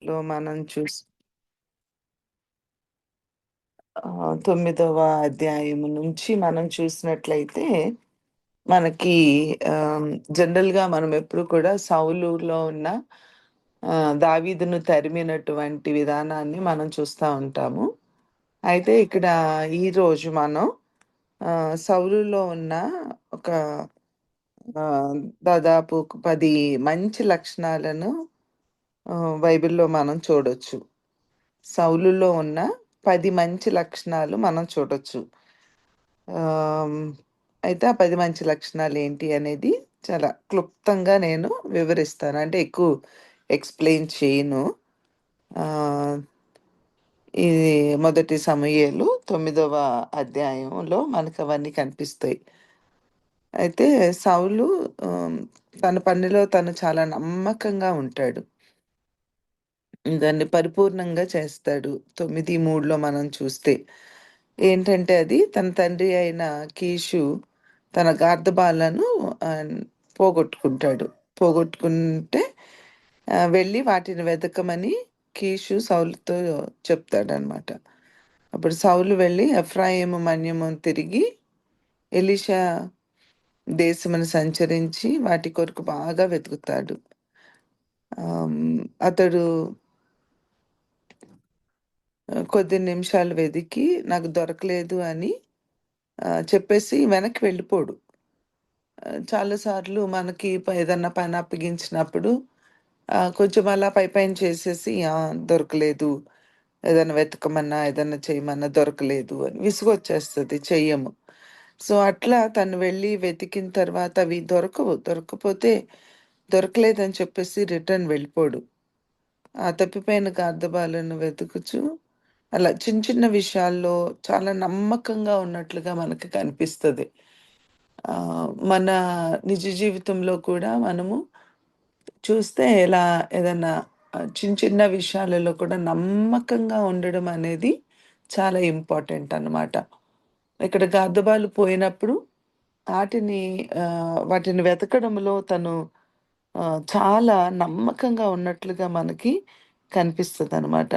లో మనం 9వ అధ్యాయము నుంచి మనం చూసినట్లయితే మనకి జనరల్‌గా మనం ఎప్పుడు కూడా సౌలులో ఉన్న దావీదును తరిమినటువంటి విధానాన్ని మనం చూస్తా ఉంటాము. అయితే ఇక్కడ ఈరోజు మనం సౌలులో ఉన్న ఒక దాదాపు ఒక 10 మంచి లక్షణాలను బైబిల్‌లో మనం చూడొచ్చు. సౌలులో ఉన్న 10 మంచి లక్షణాలు మనం చూడొచ్చు. ఆహ్, అయితే ఆ 10 మంచి లక్షణాలేంటి అనేది చాలా క్లుప్తంగా నేను వివరిస్తాను. అంటే ఎక్కువ ఎక్స్‌ప్లెయిన్ చేయను. ఆహ్, ఇది మొదటి సమూయేలు 9వ అధ్యాయంలో మనకవన్నీ కనిపిస్తాయి. అయితే సౌలు ఆహ్, తన పనిలో తను చాలా నమ్మకంగా ఉంటాడు. దాన్ని పరిపూర్ణంగా చేస్తాడు. 9:3లో మనం చూస్తే. ఏంటంటే అది తన తండ్రి అయిన కీషు తన గార్దబాలను ఆహ్, పోగొట్టుకుంటాడు. పోగొట్టుకుంటే వెళ్ళి వాటిని వెతకమని కీషు సౌలుతో చెప్తాడనమాట. అప్పుడు సౌలు వెళ్ళి ఎఫ్రాయిము మన్యము తిరిగి ఎలీషా దేశమును సంచరించి వాటి కొరకు బాగా వెతుకుతాడు. అతడు కొద్ది నిమిషాలు వెదికి నాకు దొరకలేదు అని చెప్పేసి వెనక్కి వెళ్ళిపోడు. చాలా సార్లు మనకి ఏదన్నా పని అప్పగించినప్పుడు కొంచెం అలా పైపైన చేసేసి దొరకలేదు. ఏదైనా వెతకమన్నా, ఏదన్నా చేయమన్నా దొరకలేదు అని విసుగొచ్చేస్తది, చెయ్యము. సో, అట్లా తను వెళ్ళి వెతికిన తర్వాత అవి దొరకవు. దొరక్కపోతే దొరకలేదని చెప్పేసి రిటర్న్ వెళ్ళిపోడు. ఆ తప్పిపోయిన గార్దబాలను వెతుకుచు అలా చిన్న చిన్న విషయాల్లో చాలా నమ్మకంగా ఉన్నట్లుగా మనకి కనిపిస్తది. మన నిజ జీవితంలో కూడా మనము చూస్తే ఇలా ఏదన్నా చిన్న చిన్న విషయాలలో కూడా నమ్మకంగా ఉండడం అనేది చాలా ఇంపార్టెంట్ అన్నమాట. ఇక్కడ గార్దబాలు పోయినప్పుడు ఆటిని వాటిని వెతకడంలో తను చాలా నమ్మకంగా ఉన్నట్లుగా మనకి కనిపిస్తదనమాట.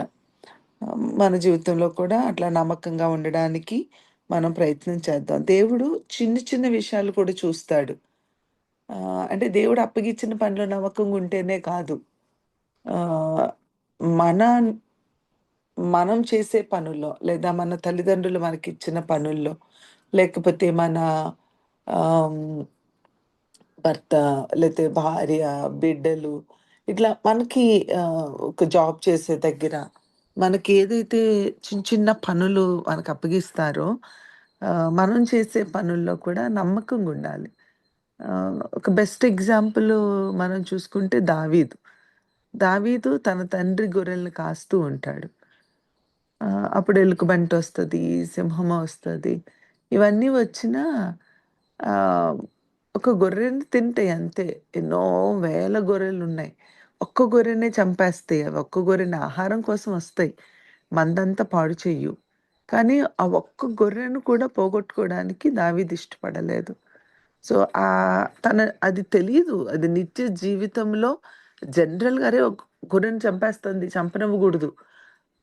మన జీవితంలో కూడా అట్లా నమ్మకంగా ఉండడానికి మనం ప్రయత్నం చేద్దాం. దేవుడు చిన్న చిన్న విషయాలు కూడా చూస్తాడు. అంటే దేవుడు అప్పగిచ్చిన పనిలో నమ్మకంగా ఉంటేనే కాదు. ఆహ్, మన మనం చేసే పనుల్లో లేదా మన తల్లిదండ్రులు మనకిచ్చిన పనుల్లో లేకపోతే మన ఆహ్ భర్త, లేతే భార్య, బిడ్డలు ఇట్లా మనకి ఒక జాబ్ చేసే దగ్గర మనకేదైతే చిన్న చిన్న పనులు మనకప్పగిస్తారో మనం చేసే పనుల్లో కూడా నమ్మకంగుండాలి. ఒక బెస్ట్ ఎగ్జాంపుల్ మనం చూసుకుంటే దావీదు. దావీదు తన తండ్రి గొర్రెల్ని కాస్తూ ఉంటాడు. అప్పుడు ఎలుగుబంటొస్తది, సింహమొస్తది. ఇవన్నీ వచ్చినా ఆహ్, ఒక గొర్రెని తింటాయి అంతే. ఎన్నో వేల గొర్రెలున్నాయి. ఒక్క గొర్రెనే చంపేస్తాయి. అవి ఒక్క గొర్రెని ఆహారం కోసం వస్తాయి. మందంతా పాడు చెయ్యు. కానీ ఆ ఒక్క గొర్రెను కూడా పోగొట్టుకోవడానికి దావీదు ఇష్టపడలేదు. సో, అది తెలీదు. అది నిత్య జీవితంలో జనరల్‌గా అరే! గొర్రెని చంపేస్తుంది, చంపనివ్వగూడదు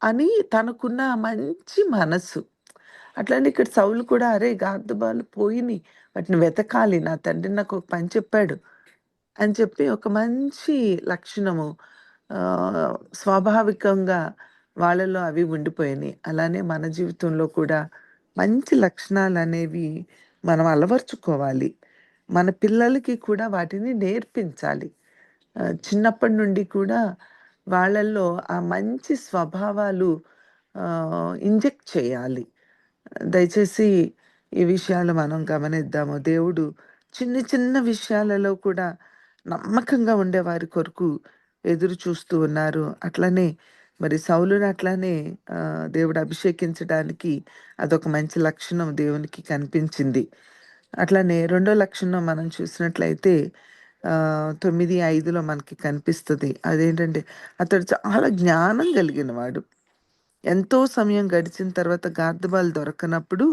అని తనకున్న మంచి మనస్సు. అట్లనే ఇక్కడ సౌలు కూడా అరే! గార్దబాలు పోయినియి. వాటిని వెతకాలి. నా తండ్రి నాకొక పని చెప్పాడు అని చెప్పి ఒక మంచి లక్షణము స్వాభావికంగా వాళ్ళలో అవి ఉండిపోయినియి. అలానే మన జీవితంలో కూడా మంచి లక్షణాలనేవి మనం అలవరుచుకోవాలి. మన పిల్లలకి కూడా వాటిని నేర్పించాలి. చిన్నప్పటి నుండి కూడా వాళ్ళల్లో ఆ మంచి స్వభావాలు ఇంజెక్ట్ చేయాలి. దయచేసి ఈ విషయాలు మనం గమనిద్దాము. దేవుడు చిన్న చిన్న విషయాలలో కూడా నమ్మకంగా ఉండేవారి కొరకు ఎదురు చూస్తూ ఉన్నారు. అట్లనే మరి సౌలుని అట్లానే దేవుడు అభిషేకించడానికి అదొక మంచి లక్షణం దేవునికి కనిపించింది. అట్లనే రెండో లక్షణం మనం చూసినట్లయితే 9:5లో మనకి కనిపిస్తది. అదేంటంటే అతడు చాలా జ్ఞానం కలిగినవాడు. ఎంతో సమయం గడిచిన తర్వాత గార్దబాలు దొరకనప్పుడు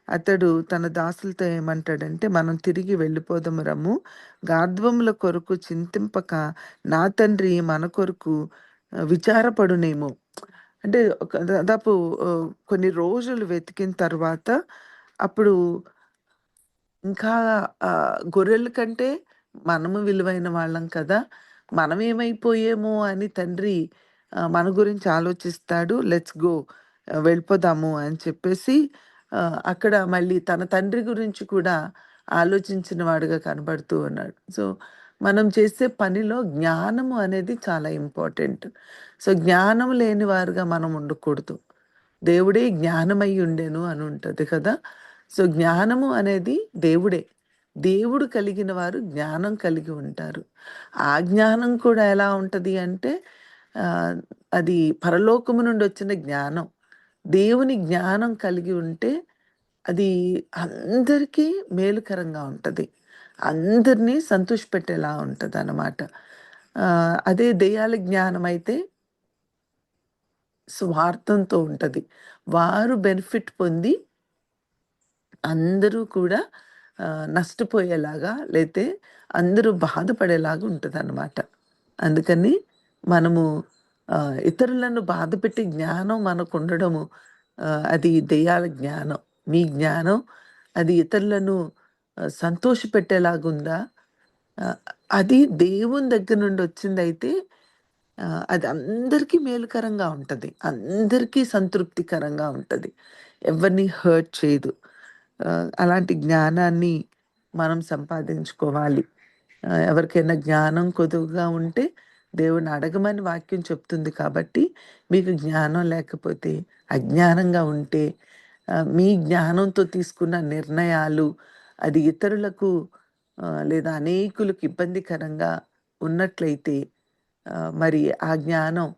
అతడు తన దాసులతో ఏమంటాడంటే, "మనం తిరిగి వెళ్ళిపోదాము రమ్ము. గార్ధ్వముల కొరకు చింతింపక నా తండ్రి మన కొరకు విచారపడునేమో. అంటే ఒక దాదాపు కొన్ని రోజులు వెతికిన తర్వాత అప్పుడు ఇంకా గొర్రెల కంటే మనము విలువైన వాళ్ళం కదా! మనమేమైపోయామో అని తండ్రి మన గురించి ఆలోచిస్తాడు. లెట్స్ గో, వెళ్ళిపోదాము అని చెప్పేసి అక్కడ మళ్ళీ తన తండ్రి గురించి కూడా ఆలోచించిన వాడుగా కనబడుతూ ఉన్నాడు. సో, మనం చేసే పనిలో జ్ఞానము అనేది చాలా ఇంపార్టెంట్. సో, జ్ఞానం లేని వారుగా మనం ఉండకూడదు. దేవుడే జ్ఞానమై ఉండెను అని ఉంటది కదా! సో, జ్ఞానము అనేది దేవుడే. దేవుడు కలిగిన వారు జ్ఞానం కలిగి ఉంటారు. ఆ జ్ఞానం కూడా ఎలా ఉంటది అంటే ఆహ్, అది పరలోకము నుండి వచ్చిన జ్ఞానం. దేవుని జ్ఞానం కలిగి ఉంటే అది అందరికీ మేలుకరంగా ఉంటది. అందరిని సంతోషపెట్టేలా ఉంటదనమాట. అదే దెయ్యాల జ్ఞానమైతే స్వార్థంతో ఉంటది. వారు బెనిఫిట్ పొంది అందరూ కూడా నష్టపోయేలాగా లేతే అందరూ బాధపడేలాగా ఉంటదనమాట. అందుకని మనము ఇతరులను బాధపెట్టే జ్ఞానం మనకుండడము అది దెయ్యాల జ్ఞానం. మీ జ్ఞానం అది ఇతరులను సంతోషపెట్టేలాగుందా? ఆహ్, అది దేవుని దగ్గర నుండొచ్చిందయితే అది అందరికీ మేలుకరంగా ఉంటది. అందరికీ సంతృప్తికరంగా ఉంటది. ఎవరిని హర్ట్ చేయదు. అలాంటి జ్ఞానాన్ని మనం సంపాదించుకోవాలి. ఎవరికైనా జ్ఞానం కొదువుగా ఉంటే దేవుడిని అడగమని వాక్యం చెప్తుంది కాబట్టి, మీకు జ్ఞానం లేకపోతే, అజ్ఞానంగా ఉంటే, మీ జ్ఞానంతో తీసుకున్న నిర్ణయాలు అది ఇతరులకు లేదా అనేకులకు ఇబ్బందికరంగా ఉన్నట్లయితే మరి ఆ జ్ఞానం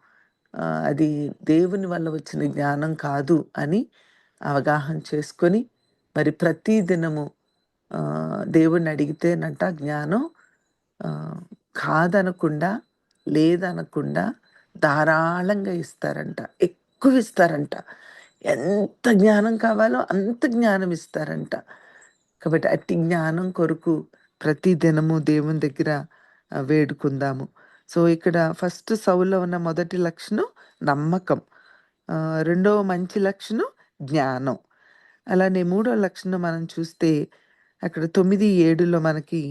అది దేవుని వల్ల వచ్చిన జ్ఞానం కాదు అని అవగాహన చేసుకొని, మరి ప్రతి దినము దేవుడిని అడిగితేనంట జ్ఞానం ఆహ్, కాదనకుండా, లేదనకుండా ధారాళంగా ఇస్తారంట. ఎక్కువిస్తారంట. ఎంత జ్ఞానం కావాలో అంత జ్ఞానం ఇస్తారంట. కాబట్టి అట్టి జ్ఞానం కొరకు ప్రతి దినము దేవుని దగ్గర వేడుకుందాము. సో, ఇక్కడ ఫస్ట్ సౌలులో ఉన్న మొదటి లక్షణం నమ్మకం. రెండవ మంచి లక్షణం జ్ఞానం. అలానే మూడో లక్షణం మనం చూస్తే అక్కడ 9, 7లో మనకి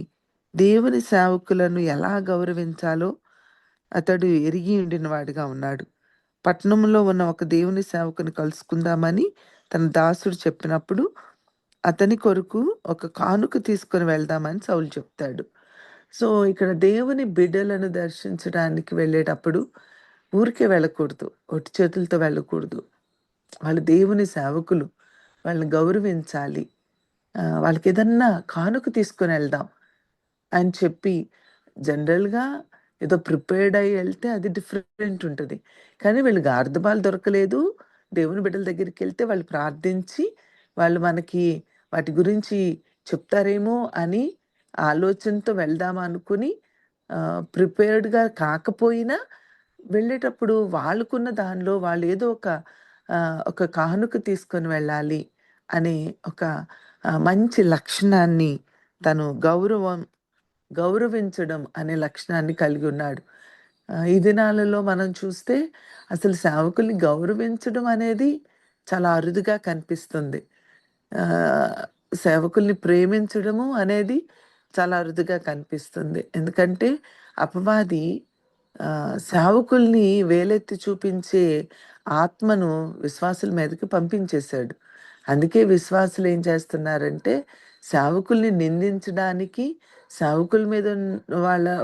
దేవుని సేవకులను ఎలా గౌరవించాలో అతడు ఎరిగి ఉండిన వాడిగా ఉన్నాడు. పట్టణంలో ఉన్న ఒక దేవుని సేవకుని కలుసుకుందామని తన దాసుడు చెప్పినప్పుడు అతని కొరకు ఒక కానుక తీసుకొని వెళ్దామని సౌలు చెప్తాడు. సో, ఇక్కడ దేవుని బిడ్డలను దర్శించడానికి వెళ్ళేటప్పుడు ఊరికే వెళ్ళకూడదు. ఒట్టి చేతులతో వెళ్ళకూడదు. వాళ్ళు దేవుని సేవకులు. వాళ్ళని గౌరవించాలి. వాళ్ళకేదన్నా కానుక తీసుకొనెళ్దాం అని చెప్పి జనరల్‌గా ఏదో ప్రిపేర్డ్ అయ్యి ఎళ్తే అది డిఫరెంట్ ఉంటది. కానీ వీళ్ళకి గార్ధబాలు దొరకలేదు. దేవుని బిడ్డల దగ్గరికెళ్తే వాళ్ళు ప్రార్థించి, వాళ్ళు మనకి వాటి గురించి చెప్తారేమో అని ఆలోచనతో వెళ్దాం అనుకుని ప్రిపేర్డ్‌గా కాకపోయినా వెళ్ళేటప్పుడు వాళ్ళకున్న దానిలో వాళ్ళేదో ఒక కానుక తీసుకొని వెళ్ళాలి అనే ఒక మంచి లక్షణాన్ని తను గౌరవించడం అనే లక్షణాన్ని కలిగి ఉన్నాడు. ఈ దినాలలో మనం చూస్తే అసలు సేవకుల్ని గౌరవించడం అనేది చాలా అరుదుగా కనిపిస్తుంది. ఆహ్, సేవకుల్ని ప్రేమించడము అనేది చాలా అరుదుగా కనిపిస్తుంది. ఎందుకంటే అపవాది సేవకుల్ని వేలెత్తి చూపించే ఆత్మను విశ్వాసుల మీదకి పంపించేశాడు. అందుకే విశ్వాసులు ఏం చేస్తున్నారంటే సేవకుల్ని నిందించడానికి, సేవకుల మీద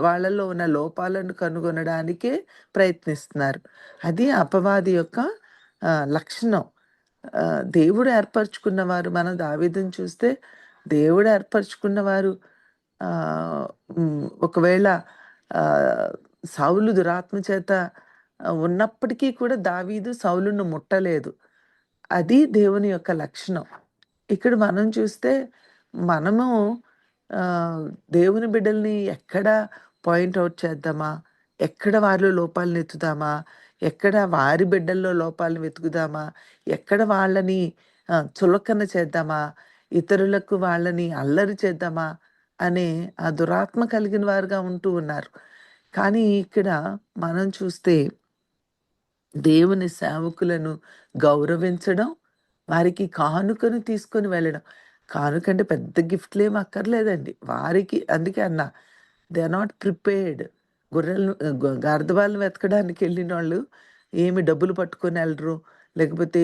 వాళ్ళలో ఉన్న లోపాలను కనుగొనడానికే ప్రయత్నిస్తున్నారు. అది అపవాది యొక్క లక్షణం. దేవుడు ఏర్పరచుకున్నవారు మనం దావీదుని చూస్తే దేవుడు ఏర్పరచుకున్నవారు ఒకవేళ ఆహ్, సౌలు దురాత్మ చేత ఉన్నప్పటికీ కూడా దావీదు సౌలును ముట్టలేదు. అది దేవుని యొక్క లక్షణం. ఇక్కడ మనం చూస్తే మనము ఆహ్, దేవుని బిడ్డల్ని ఎక్కడ పాయింట్ ఔట్ చేద్దామా? ఎక్కడ వారిలో లోపాలను ఎత్తుదామా? ఎక్కడ వారి బిడ్డల్లో లోపాలను వెతుకుదామా? ఎక్కడ వాళ్ళని చులకన చేద్దామా? ఇతరులకు వాళ్ళని అల్లరి చేద్దామా? అనే ఆ దురాత్మ కలిగిన వారుగా ఉంటూ ఉన్నారు. కానీ ఇక్కడ మనం చూస్తే దేవుని సేవకులను గౌరవించడం, వారికి కానుకను తీసుకొని వెళ్ళడం. కానుకంటే పెద్ద గిఫ్ట్‌లేమి అక్కర్లేదండి. వారికి అందుకే అన్నా దే ఆర్ నాట్ ప్రిపేర్డ్. గొర్రెలను గాడిదవాలను వెతకడానికెళ్ళినోళ్ళు ఏమి డబ్బులు పట్టుకొనెళ్ళరు. లేకపోతే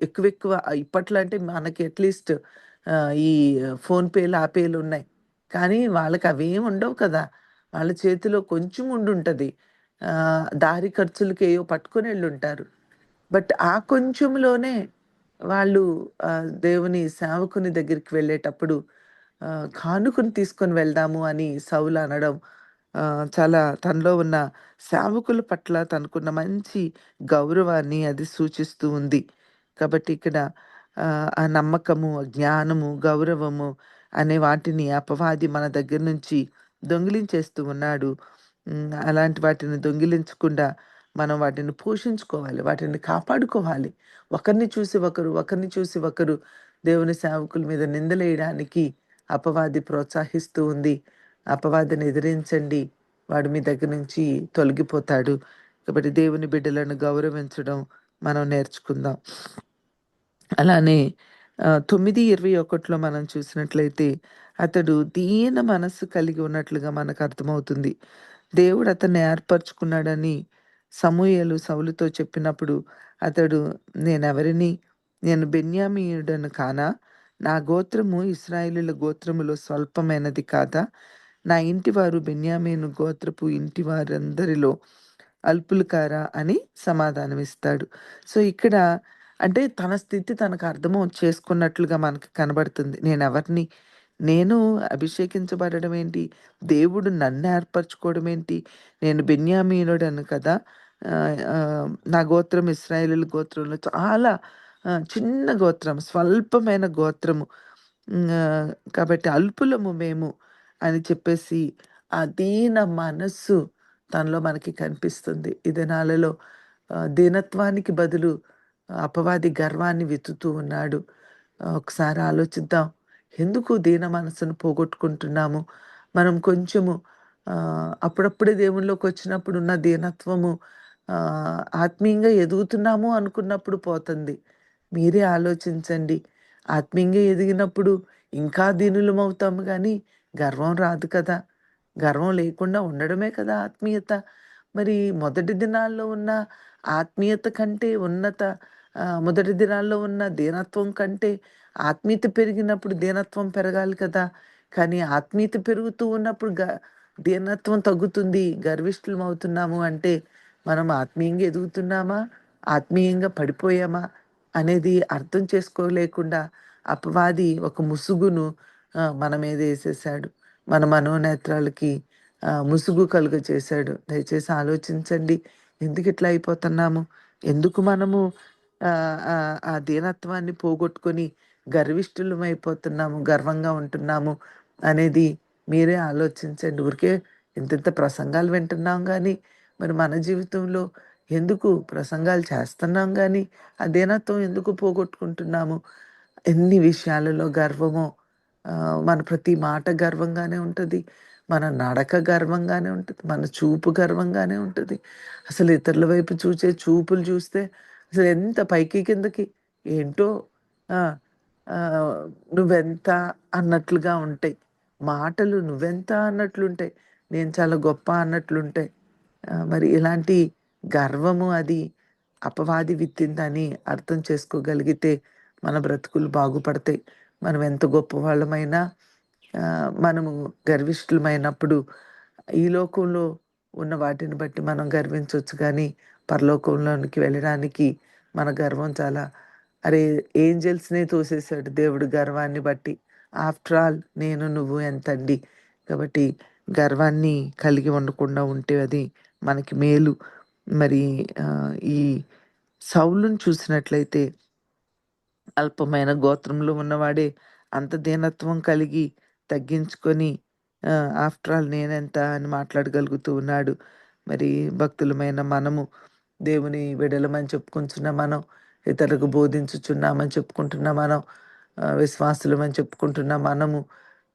ఎక్కువెక్కువ ఇప్పట్లో అంటే మనకి అట్‌లీస్ట్ ఈ ఫోన్‌పేలు, ఆ పేలున్నాయి. కానీ వాళ్ళకవేమి ఉండవు కదా! వాళ్ళ చేతిలో కొంచెం ఉండుంటది. దారి ఖర్చులకేయో పట్టుకొనెళ్ళుంటారు. బట్ ఆ కొంచెంలోనే వాళ్ళు దేవుని సేవకుని దగ్గరికి వెళ్ళేటప్పుడు కానుకను తీసుకొని వెళ్దాము అని సౌలు అనడం చాలా తనలో ఉన్న సేవకుల పట్ల తనకున్న మంచి గౌరవాన్ని అది సూచిస్తూ ఉంది. కాబట్టి ఇక్కడ ఆ నమ్మకము, ఆ జ్ఞానము, గౌరవము అనే వాటిని అపవాది మన దగ్గర నుంచి దొంగిలించేస్తూ ఉన్నాడు. అలాంటి వాటిని దొంగిలించకుండా మనం వాటిని పోషించుకోవాలి. వాటిని కాపాడుకోవాలి. ఒకరిని చూసి ఒకరు, ఒకరిని చూసి ఒకరు దేవుని సేవకుల మీద నిందలేయడానికి అపవాది ప్రోత్సహిస్తూ ఉంది. అపవాదిని ఎదిరించండి. వాడు మీ దగ్గర నుంచి తొలగిపోతాడు. కాబట్టి దేవుని బిడ్డలను గౌరవించడం మనం నేర్చుకుందాం. అలానే 9:21లో మనం చూసినట్లయితే అతడు దీన మనస్సు కలిగి ఉన్నట్లుగా మనకు అర్థమవుతుంది. దేవుడు అతన్ని ఏర్పరచుకున్నాడని సమూయేలు సౌలుతో చెప్పినప్పుడు అతడు నేనెవరిని? నేను బెన్యామీయుడను కానా? నా గోత్రము ఇశ్రాయేలీయుల గోత్రములో స్వల్పమైనది కాదా? నా ఇంటివారు బెన్యామీను గోత్రపు ఇంటి వారందరిలో అల్పులు కారా? అని సమాధానమిస్తాడు. సో, ఇక్కడ అంటే తన స్థితి తనకు చేసుకున్నట్లుగా మనకు కనబడుతుంది. నేనెవరిని? నేను అభిషేకించబడడం ఏంటి? దేవుడు నన్ను ఏర్పరచుకోవడం ఏంటి? నేను బెన్యామీనుడను కదా! నా గోత్రం ఇశ్రాయేలీయుల గోత్రంలో చాలా చిన్న గోత్రం, స్వల్పమైన గోత్రము. కాబట్టి అల్పులము మేము అని చెప్పేసి ఆ దీన మనస్సు తనలో మనకి కనిపిస్తుంది. ఈ దినాలలో దీనత్వానికి బదులు అపవాది గర్వాన్ని విత్తుతూ ఉన్నాడు. ఒకసారి ఆలోచిద్దాం. ఎందుకు దీన మనసును పోగొట్టుకుంటున్నాము? మనం కొంచెము అప్పుడప్పుడే దేవునిలోకొచ్చినప్పుడు ఉన్న దీనత్వము ఆత్మీయంగా ఎదుగుతున్నాము అనుకున్నప్పుడు పోతుంది. మీరే ఆలోచించండి. ఆత్మీయంగా ఎదిగినప్పుడు ఇంకా దీనులమవుతాము గానీ, గర్వం రాదు కదా! గర్వం లేకుండా ఉండడమే కదా ఆత్మీయత. మరి మొదటి దినాల్లో ఉన్న ఆత్మీయత కంటే మొదటి దినాల్లో ఉన్న దీనత్వం కంటే ఆత్మీయత పెరిగినప్పుడు దీనత్వం పెరగాలి కదా! కానీ ఆత్మీయత పెరుగుతూ ఉన్నప్పుడు దీనత్వం తగ్గుతుంది. గర్విష్ఠులమవుతున్నాము అంటే మనం ఆత్మీయంగా ఎదుగుతున్నామా? ఆత్మీయంగా పడిపోయామా? అనేది అర్థం చేసుకోలేకుండా అపవాది ఒక ముసుగును మన మీద ఏసేశాడు. మన మనోనేత్రాలకి ముసుగు కలుగజేశాడు. దయచేసి ఆలోచించండి. ఎందుకిట్లా అయిపోతున్నాము? ఎందుకు మనము ఆ దీనత్వాన్ని పోగొట్టుకొని గర్విష్ఠులమైపోతున్నాము, గర్వంగా ఉంటున్నాము అనేది మీరే ఆలోచించండి. ఊరికే ఇంతింత ప్రసంగాలు వింటున్నాం గానీ, మరి మన జీవితంలో ఎందుకు ప్రసంగాలు చేస్తున్నాం గానీ, ఆ దీనత్వం ఎందుకు పోగొట్టుకుంటున్నాము? ఎన్ని విషయాలలో గర్వమో మన ప్రతి మాట గర్వంగానే ఉంటది. మన నడక గర్వంగానే ఉంటది. మన చూపు గర్వంగానే ఉంటది. అసలు ఇతరుల వైపు చూసే చూపులు చూస్తే అసలెంత పైకి కిందకి ఏంటో ఆ! ఆహ్, నువ్వెంత అన్నట్లుగా ఉంటాయి. మాటలు నువ్వెంత అన్నట్లుంటాయి. నేను చాలా గొప్ప అన్నట్లుంటాయి. మరి ఇలాంటి గర్వము అది అపవాది విత్తిందని అర్థం చేసుకోగలిగితే మన బ్రతుకులు బాగుపడతాయి. మనం ఎంత గొప్పవాళ్ళమైనా మనము గర్విష్ఠులమైనప్పుడు ఈ లోకంలో ఉన్న వాటిని బట్టి మనం గర్వించొచ్చు గానీ, పరలోకంలోనికి వెళ్ళడానికి మన గర్వం చాలా అరే! ఏంజెల్స్‌నే తోసేసాడు దేవుడు గర్వాన్ని బట్టి. ఆఫ్టర్ ఆల్ నేను, నువ్వు ఎంతండి. కాబట్టి గర్వాన్ని కలిగి ఉండకుండా ఉంటే అది మనకి మేలు. మరి ఈ సౌలుని చూసినట్లయితే అల్పమైన గోత్రంలో ఉన్నవాడే అంత దీనత్వం కలిగి తగ్గించుకొని ఆఫ్టర్ ఆల్ నేనెంత అని మాట్లాడగలుగుతూ ఉన్నాడు. మరి భక్తులమైన మనము దేవుని బిడ్డలమని చెప్పుకుంటున్న మనం, ఇతరులకు బోధించుచున్నామని చెప్పుకుంటున్న మనం, విశ్వాసులమని చెప్పుకుంటున్న మనము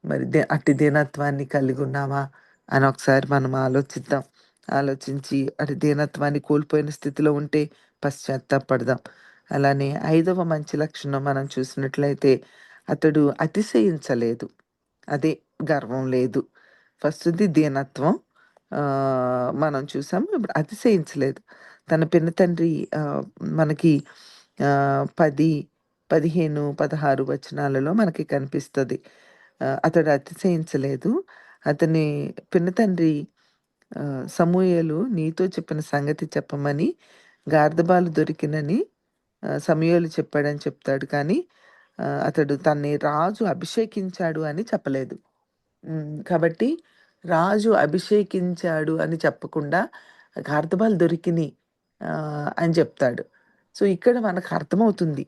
మరి అట్టి దీనత్వాన్ని కలిగున్నామా అని ఒకసారి మనం ఆలోచిద్దాం. ఆలోచించి అటు దీనత్వాన్ని కోల్పోయిన స్థితిలో ఉంటే పశ్చాత్తాపడదాం. అలానే 5వ మంచి లక్షణం మనం చూసినట్లయితే అతడు అతిశయించలేదు. అదే గర్వం లేదు. ఫస్ట్‌ది దీనత్వం. మనం చూసాము. ఇప్పుడు అతిశయించలేదు. తన పిన తండ్రి మనకి 10, 15, 16 వచనాలలో మనకి కనిపిస్తది. అతడు అతిశయించలేదు. అతని పిన తండ్రి సమూయేలు నీతో చెప్పిన సంగతి చెప్పమని గార్దబాలు దొరికినని సమూయేలు చెప్పాడని చెప్తాడు. కానీ అతడు తన్ని రాజు అభిషేకించాడు అని చెప్పలేదు. కాబట్టి రాజు అభిషేకించాడు అని చెప్పకుండా గార్దబాలు దొరికినియి అని చెప్తాడు. సో, ఇక్కడ మనకు అర్థమవుతుంది.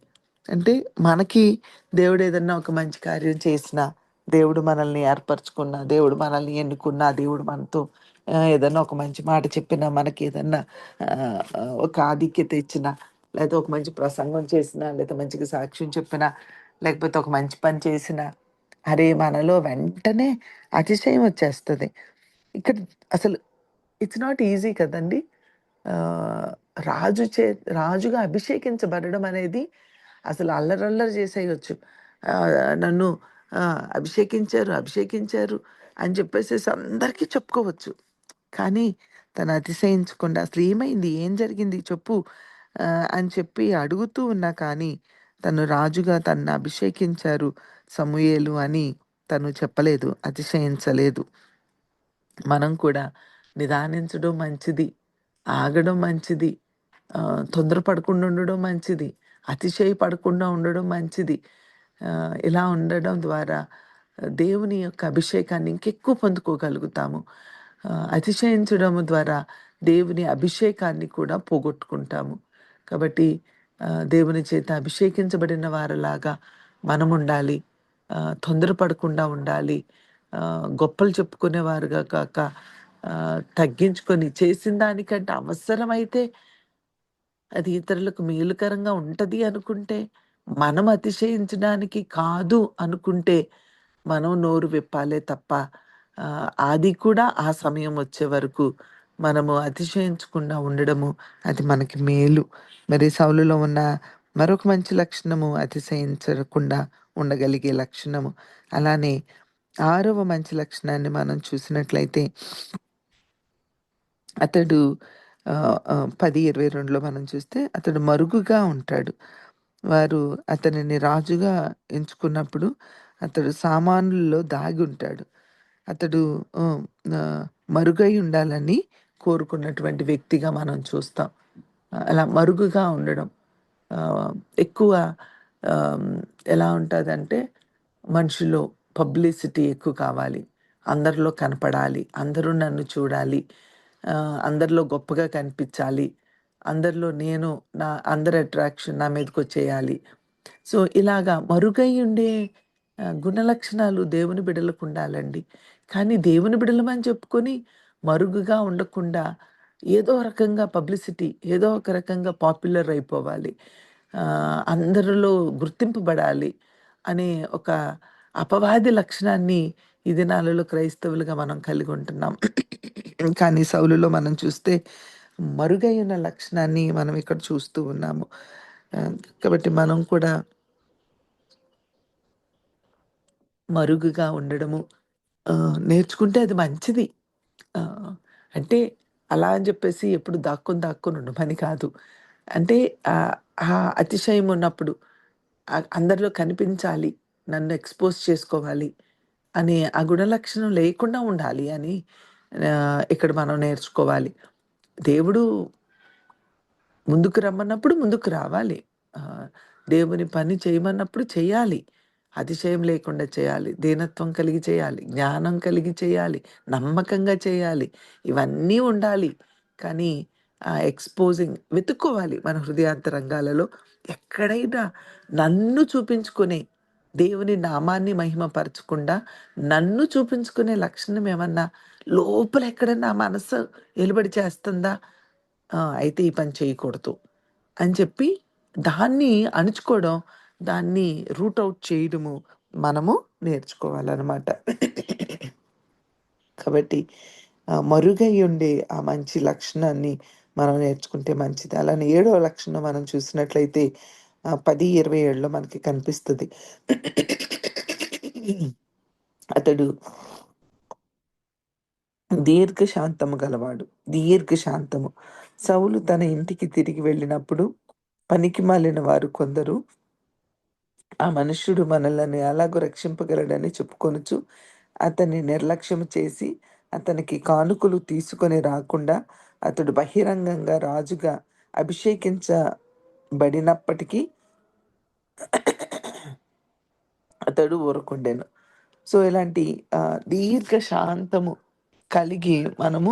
అంటే మనకి దేవుడేదన్నా ఒక మంచి కార్యం చేసినా, దేవుడు మనల్ని ఏర్పరచుకున్నా, దేవుడు మనల్ని ఎన్నుకున్నా, దేవుడు మనతో ఏదన్నా ఒక మంచి మాట చెప్పినా, మనకేదన్నా ఒక ఆధిక్యత ఇచ్చినా, లేతే ఒక మంచి ప్రసంగం చేసినా, లేతే మంచిగా సాక్ష్యం చెప్పినా, లేకపోతే ఒక మంచి పని చేసినా, అరే! మనలో వెంటనే అతిశయం వచ్చేస్తది. ఇక్కడ అసలు ఇట్స్ నాట్ ఈజీ కదండీ! ఆహ్, రాజు చే రాజుగా అభిషేకించబడడం అనేది అసలు అల్లరల్లరి చేసేయొచ్చు. నన్ను అభిషేకించారు, అభిషేకించారు అని చెప్పేసేసి అందరికీ చెప్పుకోవచ్చు. కానీ తను అతిశయించకుండా అసలేమైంది? ఏం జరిగింది చెప్పు అని చెప్పి అడుగుతూ ఉన్నా కానీ తను రాజుగా తనను అభిషేకించారు సమూయేలు అని తను చెప్పలేదు. అతిశయించలేదు. మనం కూడా నిదానించడం మంచిది. ఆగడం మంచిది. తొందరపడకుండా ఉండడం మంచిది. అతిశయపడకుండా ఉండడం మంచిది. ఇలా ఉండడం ద్వారా దేవుని యొక్క అభిషేకాన్ని ఇంకెక్కువ పొందుకోగలుగుతాము. అతిశయించడం ద్వారా దేవుని అభిషేకాన్ని కూడా పోగొట్టుకుంటాము. కాబట్టి దేవుని చేత అభిషేకించబడిన వారిలాగా మనముండాలి. తొందరపడకుండా ఉండాలి. గొప్పలు చెప్పుకునేవారుగా కాక తగ్గించుకొని చేసిన దానికంటే అవసరమైతే అది ఇతరులకు మేలుకరంగా ఉంటది అనుకుంటే, మనం అతిశయించడానికి కాదు అనుకుంటే, మనం నోరు విప్పాలే తప్ప, అది కూడా ఆ సమయం వచ్చే వరకు మనము అతిశయించకుండా ఉండడము, అది మనకి మేలు. మరి సౌలులో ఉన్న మరొక మంచి లక్షణము అతిశయించకుండా ఉండగలిగే లక్షణము. అలానే 6వ మంచి లక్షణాన్ని మనం చూసినట్లయితే అతడు 10:22లో మనం చూస్తే అతడు మరుగుగా ఉంటాడు. వారు అతనిని రాజుగా ఎంచుకున్నప్పుడు అతడు సామానుల్లో దాగుంటాడు. అతడు ఆహ్, ఆహ్, మరుగై ఉండాలని కోరుకున్నటువంటి వ్యక్తిగా మనం చూస్తాం. అలా మరుగుగా ఉండడం. ఆహ్, ఎక్కువ ఆహ్, ఎలా ఉంటదంటే మనిషిలో పబ్లిసిటీ ఎక్కువ కావాలి. అందరిలో కనపడాలి. అందరూ నన్ను చూడాలి. అందరిలో గొప్పగా కనిపించాలి. అందరిలో నేను అందరి అట్రాక్షన్ నా మీదకొచ్చేయాలి. సో, ఇలాగా మరుగై ఉండే గుణలక్షణాలు దేవుని బిడ్డలకుండాలండి. కానీ దేవుని బిడ్డలమని చెప్పుకొని మరుగుగా ఉండకుండా ఏదో రకంగా పబ్లిసిటీ, ఏదో ఒక రకంగా పాపులర్ అయిపోవాలి. అందరిలో గుర్తింపబడాలి అనే ఒక అపవాది లక్షణాన్ని ఈ దినాలలో క్రైస్తవులుగా మనం కలిగుంటున్నాం. కానీ సౌలులో మనం చూస్తే మరుగైన లక్షణాన్ని మనం ఇక్కడ చూస్తూ ఉన్నాము. కాబట్టి మనం కూడా మరుగుగా ఉండడము నేర్చుకుంటే అది మంచిది. ఆహ్, అంటే అలా అని జెప్పేసి ఎప్పుడు దాక్కొని దాక్కొని ఉండమని కాదు. అంటే ఆ అతిశయం ఉన్నప్పుడు అందరిలో కనిపించాలి. నన్ను ఎక్స్‌పోజ్ చేసుకోవాలి అనే ఆ గుణలక్షణం లేకుండా ఉండాలి అని ఇక్కడ మనం నేర్చుకోవాలి. దేవుడు ముందుకు రమ్మన్నప్పుడు ముందుకు రావాలి. ఆహ్, దేవుని పని చేయమన్నప్పుడు చేయాలి. అతిశయం లేకుండా చేయాలి. దీనత్వం కలిగి చేయాలి. జ్ఞానం కలిగి చేయాలి. నమ్మకంగా చేయాలి. ఇవన్నీ ఉండాలి. కానీ ఎక్స్‌పోజింగ్ వెతుక్కోవాలి మన హృదయాంతరంగాలలో. ఎక్కడైనా నన్ను చూపించుకునే, దేవుని నామాన్ని మహిమపరచకుండా నన్ను చూపించుకునే లక్షణం ఏమన్నా లోపల ఎక్కడన్నా మనసు ఎలుబడి చేస్తుందా? అయితే ఈ పని చేయకూడదు అని చెప్పి దాన్ని అణుచుకోవడం, దాన్ని రూట్ ఔట్ చేయడము మనము నేర్చుకోవాలనమాట. కాబట్టి మరుగై ఉండే ఆ మంచి లక్షణాన్ని మనం నేర్చుకుంటే మంచిది. అలానే ఏడవ లక్షణం మనం చూసినట్లయితే 10, 27లో మనకి కనిపిస్తది. అతడు దీర్ఘశాంతము గలవాడు. దీర్ఘశాంతము. సౌలు తన ఇంటికి తిరిగి వెళ్ళినప్పుడు పనికిమాలిన వారు కొందరు ఆ మనుష్యుడు మనలను ఎలాగో రక్షింపగలడని చెప్పుకొనుచు అతన్ని నిర్లక్ష్యము చేసి అతనికి కానుకలు తీసుకొని రాకుండా అతడు బహిరంగంగా రాజుగా అభిషేకించబడినప్పటికీ అతడు ఊరకుండెను. సో, ఇలాంటి దీర్ఘ శాంతము కలిగి మనము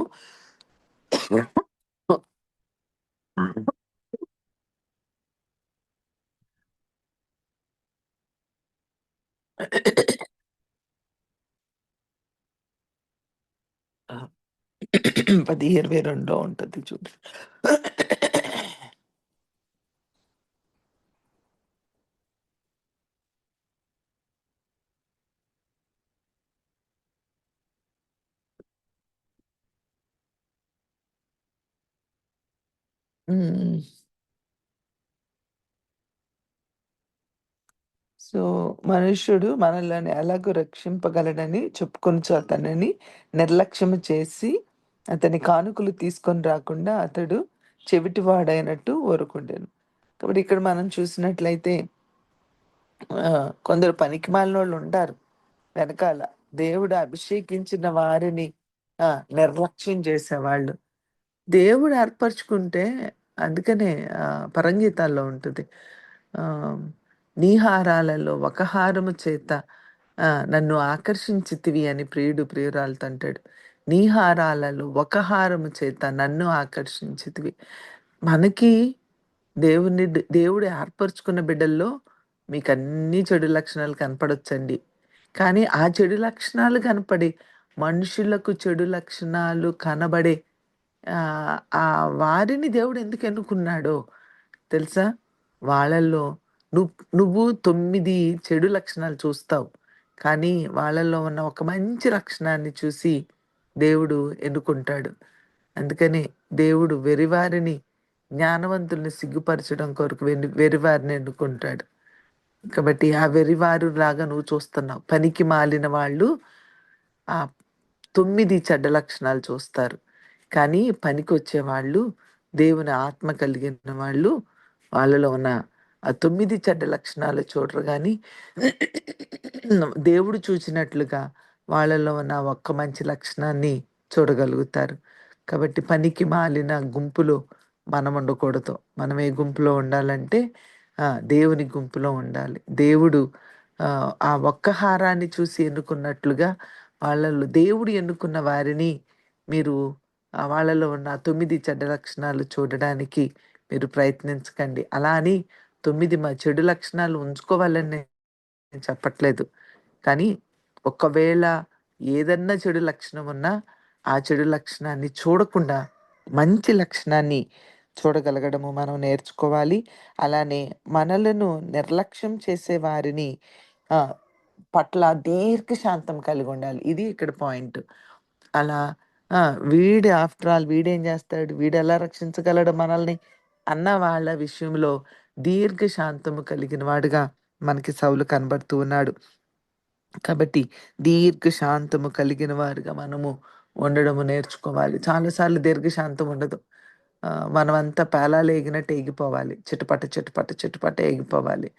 ఆ! 10, 22 ఉంటది చూడు. హ్మ్. సో, మనుష్యుడు మనలను ఎలాగో రక్షింపగలడని చెప్పుకొనుచు అతనిని నిర్లక్ష్యము చేసి, అతని కానుకలు తీసుకొని రాకుండా అతడు చెవిటివాడైనట్టు ఊరకుండెను. కాబట్టి ఇక్కడ మనం చూసినట్లయితే కొందరు పనికిమాలినోళ్ళుంటారు వెనకాల. దేవుడు అభిషేకించిన వారిని ఆ! నిర్లక్ష్యం చేసేవాళ్ళు. దేవుడు ఏర్పరచుకుంటే అందుకనే పరంగీతాల్లో ఉంటది. ఆహ్, "నీ హారాలలో ఒక హారము చేత నన్ను ఆకర్షించితివి" అని ప్రియుడు ప్రియురాలితో అంటాడు. "నీ హారాలలో ఒక హారము చేత నన్ను ఆకర్షించితివి." మనకి దేవుడు ఏర్పరచుకున్న బిడ్డల్లో మీకన్నీ చెడు లక్షణాలు కనపడొచ్చండి. కానీ ఆ చెడు లక్షణాలు కనపడి, మనుషులకు చెడు లక్షణాలు కనబడే ఆ వారిని దేవుడు ఎందుకు ఎన్నుకున్నాడో తెలుసా? వాళ్ళల్లో నువ్వు 9 చెడు లక్షణాలు చూస్తావు. కానీ వాళ్ళలో ఉన్న ఒక మంచి లక్షణాన్ని చూసి దేవుడు ఎన్నుకుంటాడు. అందుకని దేవుడు వెర్రివారిని, జ్ఞానవంతుల్ని సిగ్గుపరచడం కొరకు వెర్రివారిని ఎన్నుకుంటాడు. కాబట్టి ఆ వెర్రివారులాగా నువ్వు చూస్తున్నావు. పనికి మాలిన వాళ్ళు ఆ 9 చెడ్డ లక్షణాలు చూస్తారు. కానీ పనికొచ్చేవాళ్ళు, దేవుని ఆత్మ కలిగిన వాళ్ళు, వాళ్ళలో ఉన్న ఆ 9 చెడ్డ లక్షణాలు చూడరు గానీ, దేవుడు చూచినట్లుగా వాళ్ళలో ఉన్న ఒక్క మంచి లక్షణాన్ని చూడగలుగుతారు. కాబట్టి పనికి మాలిన గుంపులో మనం ఉండకూడదు. మనం ఏ గుంపులో ఉండాలంటే దేవుని గుంపులో ఉండాలి. దేవుడు ఆ ఒక్క హారాన్ని చూసి ఎన్నుకున్నట్లుగా వాళ్ళలో దేవుడు ఎన్నుకున్న వారిని మీరు వాళ్ళలో ఉన్న 9 చెడ్డ లక్షణాలు చూడడానికి మీరు ప్రయత్నించకండి. అలా అని 9 చెడు లక్షణాలు ఉంచుకోవాలని నేను చెప్పట్లేదు. కానీ ఒకవేళ ఏదన్నా చెడు లక్షణం ఉన్నా, ఆ చెడు లక్షణాన్ని చూడకుండా మంచి లక్షణాన్ని చూడగలగడము మనం నేర్చుకోవాలి. అలానే మనలను నిర్లక్ష్యం చేసే వారిని ఆహ్, పట్ల దీర్ఘశాంతం కలిగుండాలి. ఇది ఇక్కడ పాయింట్. అలా ఆ! వీడు ఆఫ్టర్ ఆల్ వీడేం జేస్తాడు? వీడెలా రక్షించగలడు మనల్ని? అన్న వాళ్ళ విషయంలో దీర్ఘశాంతము కలిగిన వాడుగా మనకి సౌలు కనబడుతూ ఉన్నాడు. కాబట్టి దీర్ఘశాంతము కలిగిన వారుగా మనము ఉండడము నేర్చుకోవాలి. చాలా సార్లు దీర్ఘశాంతం ఉండదు. మనమంతా పేలాలు ఏగినట్టు ఏగిపోవాలి. చిటపట, చిటపట, చిటపట ఏగిపోవాలి.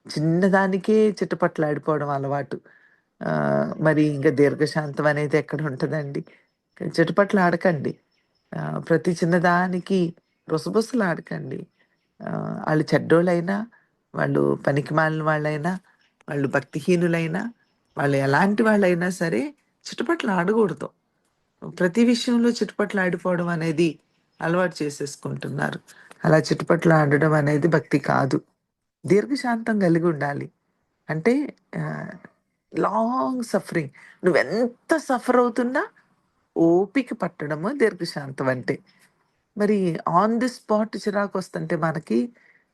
చిన్నదానికే చిటపటలాడిపోవడం అలవాటు. మరి ఇంక దీర్ఘశాంతం అనేది ఎక్కడుంటదండి? చిటపటలాడకండి. ప్రతి చిన్నదానికి రుసబుసలాడకండి. ఆళ్ళు చెడ్డోళ్ళైనా, వాళ్ళు పనికిమాలిన వాళ్ళైనా, వాళ్ళు భక్తిహీనులైనా, వాళ్ళు ఎలాంటి వాళ్ళైనా సరే చిటపటలాడగూడదు. ప్రతి విషయంలో చిటపటలాడిపోవడం అనేది అలవాటు చేసేసుకుంటున్నారు. అలా చిటపటలాడడం అనేది భక్తి కాదు. దీర్ఘశాంతం కలిగుండాలి. అంటే ఆహ్, లాంగ్ సఫరింగ్. నువ్వెంత సఫర్ అవుతున్నా ఓపిక పట్టడము దీర్ఘశాంతం అంటే. మరి ఆన్ ది స్పాట్ చిరాకొస్తుంటే మనకి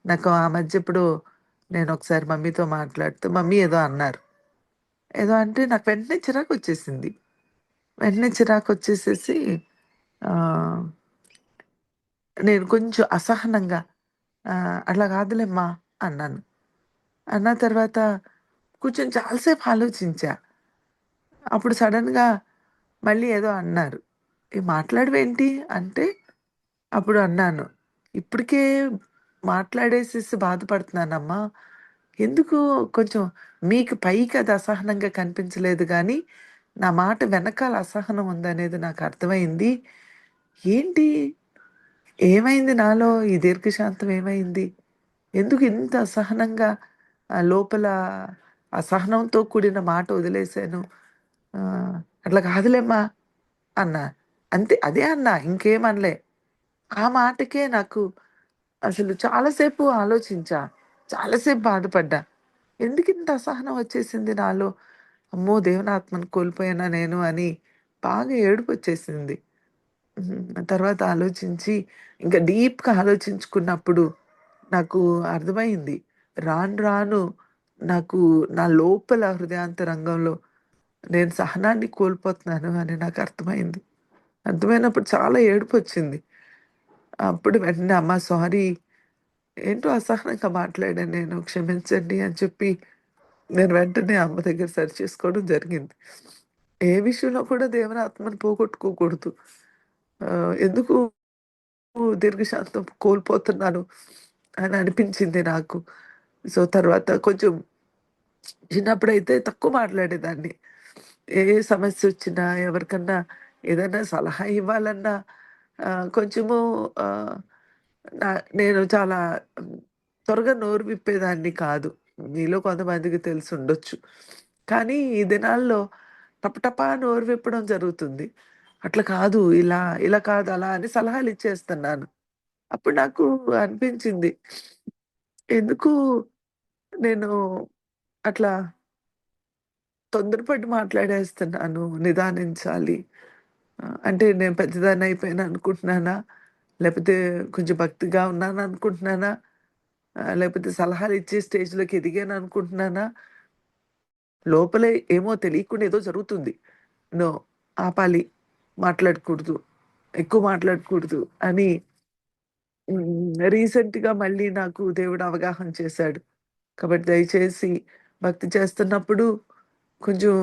నాకు ఆ మధ్య ఎప్పుడో నేనొకసారి మమ్మీతో మాట్లాడుతూ మమ్మీ ఏదో అన్నారు. ఏదో అంటే నాకు వెంటనే చిరాకొచ్చేసింది. వెంటనే చిరాకొచ్చేసేసి ఆహ్, నేను కొంచెం అసహనంగా "అట్లా కాదులేమ్మా" అన్నాను. అన్న తర్వాత కూర్చొని చాలా సేపు ఆలోచించా. అప్పుడు సడెన్‌గా మళ్ళీ ఏదో అన్నారు. మాట్లాడవేంటి?" అంటే అప్పుడు అన్నాను. "ఇప్పటికే మాట్లాడేసేసి బాధపడుతున్నానమ్మా. ఎందుకు కొంచెం మీకు పైకి అది అసహనంగా కనిపించలేదు గానీ, నా మాట వెనకాల అసహనం ఉందనేది నాకు అర్థమైంది. ఏంటి? ఏమైంది నాలో? ఈ దీర్ఘశాంతం ఏమైంది? ఎందుకు ఇంత అసహనంగా లోపల అసహనంతో కూడిన మాట వదిలేసాను. అట్లా కాదులేమ్మా" అన్నా. అంతే అదే అన్నా. ఇంకేమనలే. ఆ మాటకే నాకు అసలు చాలా సేపు ఆలోచించా. చాలా సేపు బాధపడ్డా. ఎందుకింత అసహనం వచ్చేసింది నాలో? అమ్మో! దేవుని ఆత్మను కోల్పోయానా నేను అని బాగా ఏడుపొచ్చేసింది. తర్వాత ఆలోచించి ఇంకా డీప్‌గా ఆలోచించుకున్నప్పుడు నాకు అర్థమైంది. రాను రాను నాకు నా లోపల హృదయాంతరంగంలో నేను సహనాన్ని కోల్పోతున్నాను అని నాకు అర్థమైంది. అర్థమైనప్పుడు చాలా ఏడుపొచ్చింది. అప్పుడు వెంటనే అమ్మ సారీ ఏంటో అసహనంగా మాట్లాడాను నేను. క్షమించండి అని చెప్పి నేను వెంటనే అమ్మ దగ్గర సరి చేసుకోవడం జరిగింది. ఏ విషయంలో కూడా దేవుని ఆత్మను పోగొట్టుకోకూడదు. ఎందుకు దీర్ఘశాంతం కోల్పోతున్నాను అని అనిపించింది నాకు. సో, తర్వాత కొంచెం చిన్నప్పుడైతే తక్కువ మాట్లాడేదాన్ని. ఏ సమస్యొచ్చినా, ఎవరికన్నా ఏదైనా సలహా ఇవ్వాలన్నా కొంచెము ఆహ్, నా నేను చాలా హ్మ్, త్వరగా నోరు విప్పేదాన్ని కాదు. మీలో కొంతమందికి తెలిసుండొచ్చు. కానీ ఈ దినాల్లో టపటపా నోరు విప్పడం జరుగుతుంది. అట్లా కాదు, ఇలా కాదు, అలా అని సలహాలిచ్చేస్తున్నాను. అప్పుడు నాకు అనిపించింది. ఎందుకు నేను అట్లా తొందరపడి మాట్లాడేస్తున్నాను. నిదానించాలి. అంటే నేను పెద్దదాన్నయిపోయాను అనుకుంటున్నానా? లేపోతే కొంచెం భక్తిగా ఉన్నాననుకుంటున్నానా? లేపోతే సలహాలిచ్చే స్టేజ్‌లోకి ఎదిగాననుకుంటున్నానా? లోపలే ఏమో తెలియకుండా ఏదో జరుగుతుంది. నో. ఆపాలి. మాట్లాడకూడదు. ఎక్కువ మాట్లాడకూడదు అని రీసెంట్‌గా మళ్ళీ నాకు దేవుడు అవగాహన చేశాడు. కాబట్టి దయచేసి భక్తి చేస్తున్నప్పుడు, కొంచెం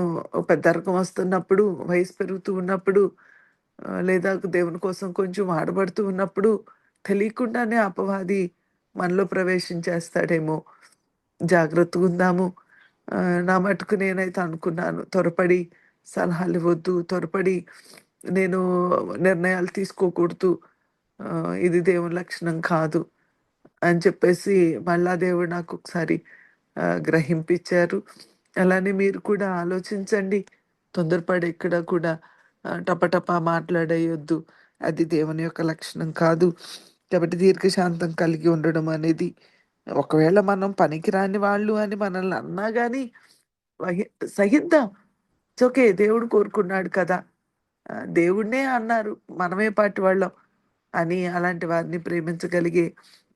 పెద్దరికం వస్తున్నప్పుడు, వయసు పెరుగుతూ ఉన్నప్పుడు లేదా దేవుని కోసం కొంచెం ఆడబడుతూ ఉన్నప్పుడు తెలియకుండానే అపవాది మనలో ప్రవేశించేస్తాడేమో! జాగ్రత్తగుందాము. నా మటుకు నేనైతే అనుకున్నాను. త్వరపడి సలహాలివ్వొద్దు. త్వరపడి నేను నిర్ణయాలు తీసుకోకూడదు. ఇది దేవుని లక్షణం కాదు. అని చెప్పేసి మళ్ళా దేవుడు నాకొకసారి గ్రహింపిచ్చారు. అలానే మీరు కూడా ఆలోచించండి. తొందరపడి ఎక్కడ కూడా టపటపా మాట్లాడేయొద్దు. అది దేవుని యొక్క లక్షణం కాదు. కాబట్టి దీర్ఘశాంతం కలిగి ఉండడం అనేది ఒకవేళ మనం పనికిరాని వాళ్ళు అని మనల్ని అన్నా గాని వహి సహిద్దాం. It's okay. దేవుడు కోరుకున్నాడు కదా! దేవుడినే అన్నారు. మనమే పాటివాళ్ళం అని అలాంటి వారిని ప్రేమించగలిగే